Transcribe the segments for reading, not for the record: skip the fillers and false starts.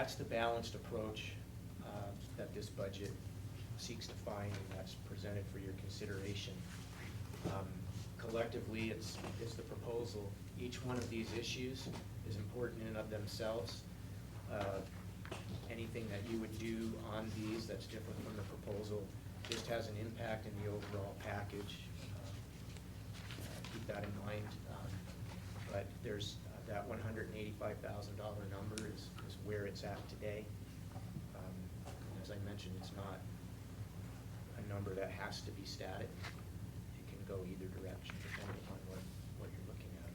that's the balanced approach that this budget seeks to find, and that's presented for your consideration. Collectively, it's the proposal. Each one of these issues is important in and of themselves. Anything that you would do on these that's different from the proposal just has an impact in the overall package. Keep that in mind. But there's that $185,000 number is where it's at today. As I mentioned, it's not a number that has to be static. It can go either direction depending upon what you're looking at.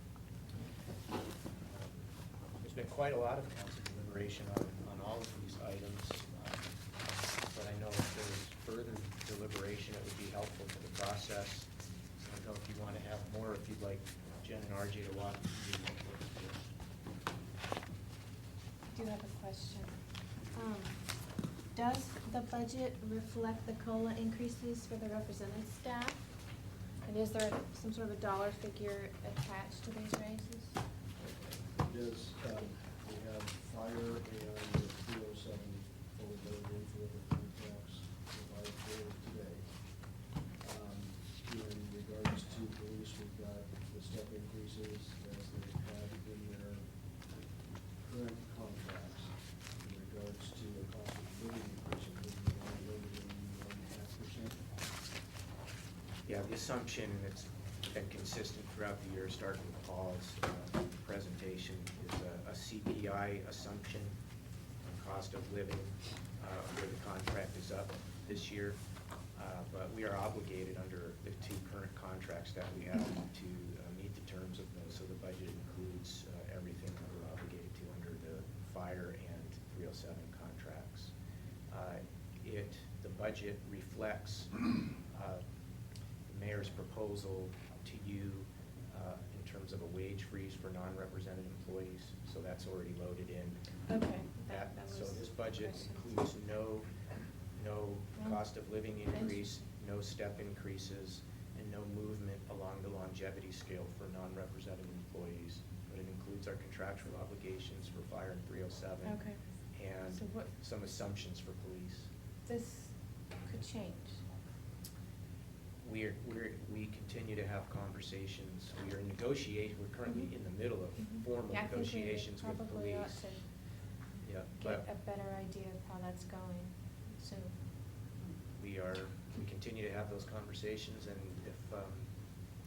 There's been quite a lot of council deliberation on all of these items, but I know if there's further deliberation, it would be helpful to the process. I don't know if you want to have more, if you'd like Jen and RJ to walk through the notebooks. I do have a question. Does the budget reflect the COLA increases for the represented staff? And is there some sort of a dollar figure attached to these raises? It is, we have fire and the 307 fully loaded in for the contracts provided for today. In regards to police, we've got the step increases as they have in their current contracts. In regards to the cost of living increase, we've loaded in 1.5%. Yeah, the assumption, and it's been consistent throughout the year, starting with Paul's presentation, is a CPI assumption on cost of living where the contract is up this year. But we are obligated under the two current contracts that we have to meet the terms of those. So the budget includes everything that we're obligated to under the fire and 307 contracts. The budget reflects the mayor's proposal to you in terms of a wage freeze for non-represented employees, so that's already loaded in. Okay. So this budget includes no cost of living increase, no step increases, and no movement along the longevity scale for non-represented employees. But it includes our contractual obligations for fire and 307. Okay. And So what- some assumptions for police. This could change. We continue to have conversations. We're currently in the middle of formal Yeah, I think we negotiations with probably ought police. to Yeah, get but a better idea of how that's going soon. we continue to have those conversations, and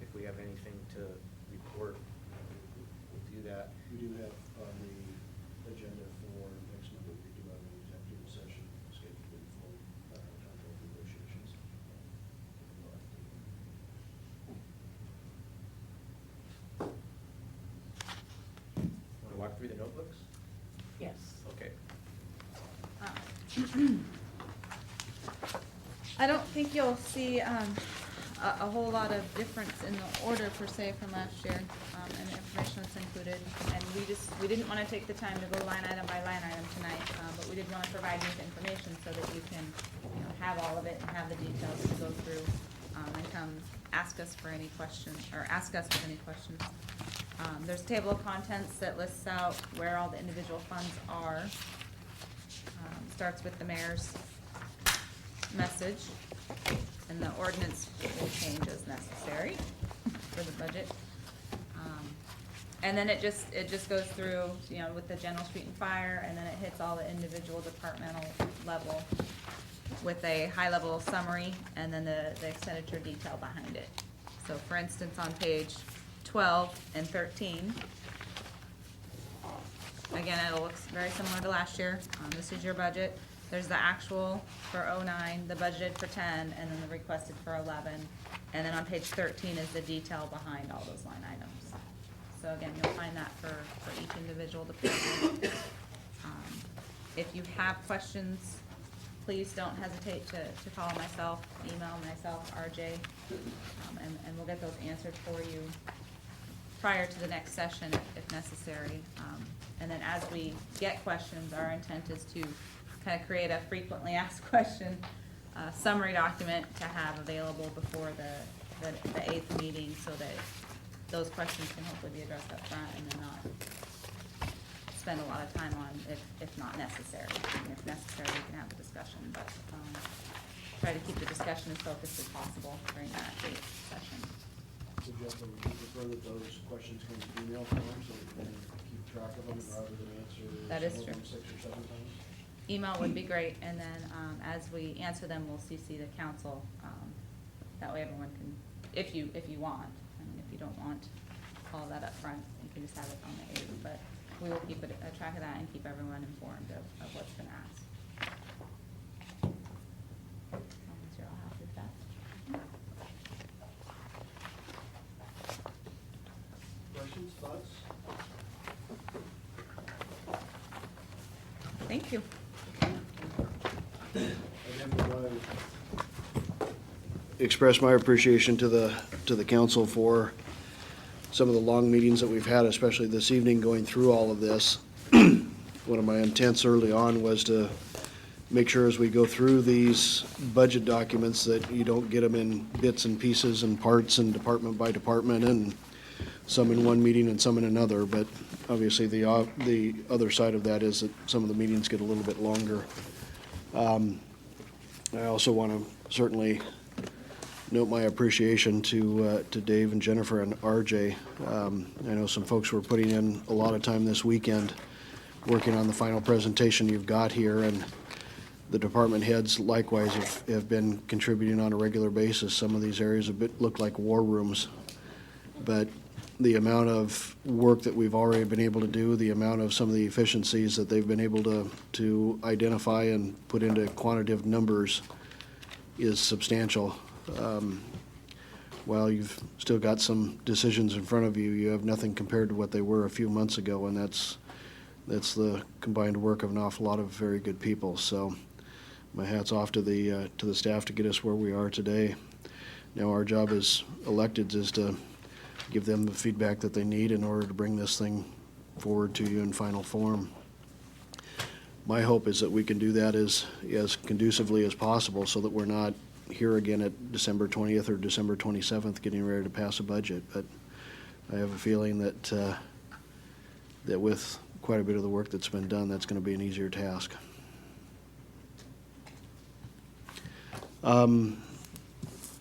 if we have anything to report, we'll do that. We do have on the agenda for next month, we do have an executive session scheduled for contract negotiations. Want to walk through the notebooks? Yes. Okay. I don't think you'll see a whole lot of difference in the order per se from last year, and the information that's included. And we didn't want to take the time to go line item by line item tonight, but we did want to provide you with information so that you can, have all of it and have the details to go through, and come ask us for any questions, or ask us with any questions. There's a table of contents that lists out where all the individual funds are. Starts with the mayor's message, and the ordinance will change as necessary for the budget. And then it just goes through, with the general street and fire, and then it hits all the individual departmental level with a high-level summary, and then the expenditure detail behind it. So for instance, on page 12 and 13, again, it looks very similar to last year. This is your budget. There's the actual for '09, the budgeted for 10, and then the requested for 11. And then on page 13 is the detail behind all those line items. So again, you'll find that for each individual department. If you have questions, please don't hesitate to call myself, email myself, RJ, and we'll get those answered for you prior to the next session if necessary. And then as we get questions, our intent is to kind of create a frequently asked question summary document to have available before the 8th meeting, so that those questions can hopefully be addressed up front and then not spend a lot of time on if not necessary. And if necessary, we can have a discussion, but, try to keep the discussion as focused as possible during that date session. Suggest that we prefer that those questions come in email form so we can keep track of them rather than answer That is some of true. them 6 or 7 times. Email would be great, and then, as we answer them, we'll CC the council. That way everyone can, if you want, I mean, if you don't want all that up front, you can just have it on the 8th, but we will keep a track of that and keep everyone informed of what's been asked. As long as you're all happy with that. Questions, thoughts? Thank you. Again, we want to express my appreciation to the council for some of the long meetings that we've had, especially this evening, going through all of this. One of my intents early on was to make sure as we go through these budget documents that you don't get them in bits and pieces and parts and department by department and some in one meeting and some in another. But obviously the other side of that is that some of the meetings get a little bit longer. I also want to certainly note my appreciation to Dave and Jennifer and RJ. I know some folks were putting in a lot of time this weekend working on the final presentation you've got here, and the department heads likewise have been contributing on a regular basis. Some of these areas look like war rooms, but the amount of work that we've already been able to do, the amount of some of the efficiencies that they've been able to identify and put into quantitative numbers is substantial. While you've still got some decisions in front of you, you have nothing compared to what they were a few months ago, and that's the combined work of an awful lot of very good people. So my hat's off to the staff to get us where we are today. Now our job as electeds is to give them the feedback that they need in order to bring this thing forward to you in final form. My hope is that we can do that as conducively as possible so that we're not here again at December 20th or December 27th getting ready to pass a budget. But I have a feeling that with quite a bit of the work that's been done, that's going to be an easier task.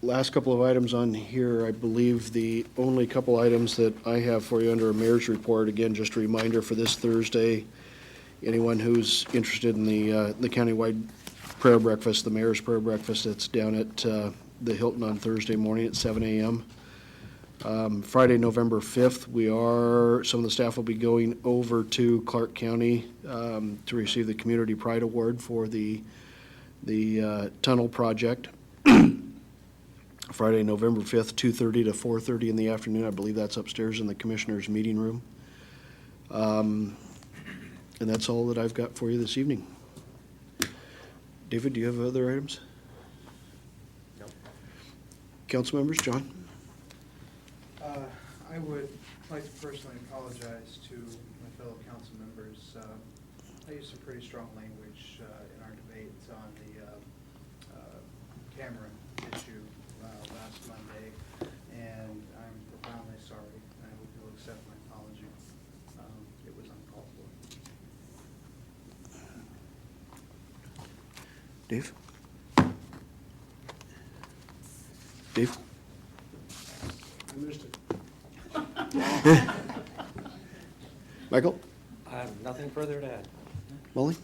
Last couple of items on here, I believe the only couple items that I have for you under a mayor's report, again, just a reminder for this Thursday, anyone who's interested in the countywide prayer breakfast, the mayor's prayer breakfast, that's down at the Hilton on Thursday morning at 7 a.m. Friday, November 5th, some of the staff will be going over to Clark County to receive the Community Pride Award for the tunnel project. Friday, November 5th, 2:30 to 4:30 in the afternoon. I believe that's upstairs in the commissioner's meeting room. And that's all that I've got for you this evening. David, do you have other items? No. Council members, John? I would like to personally apologize to my fellow council members. I used some pretty strong language in our debate on the Cameron issue last Monday, and I'm profoundly sorry. I hope you'll accept my apology. It was uncalled for. Dave? Dave? I missed it. Michael? I have nothing further to add. Molly?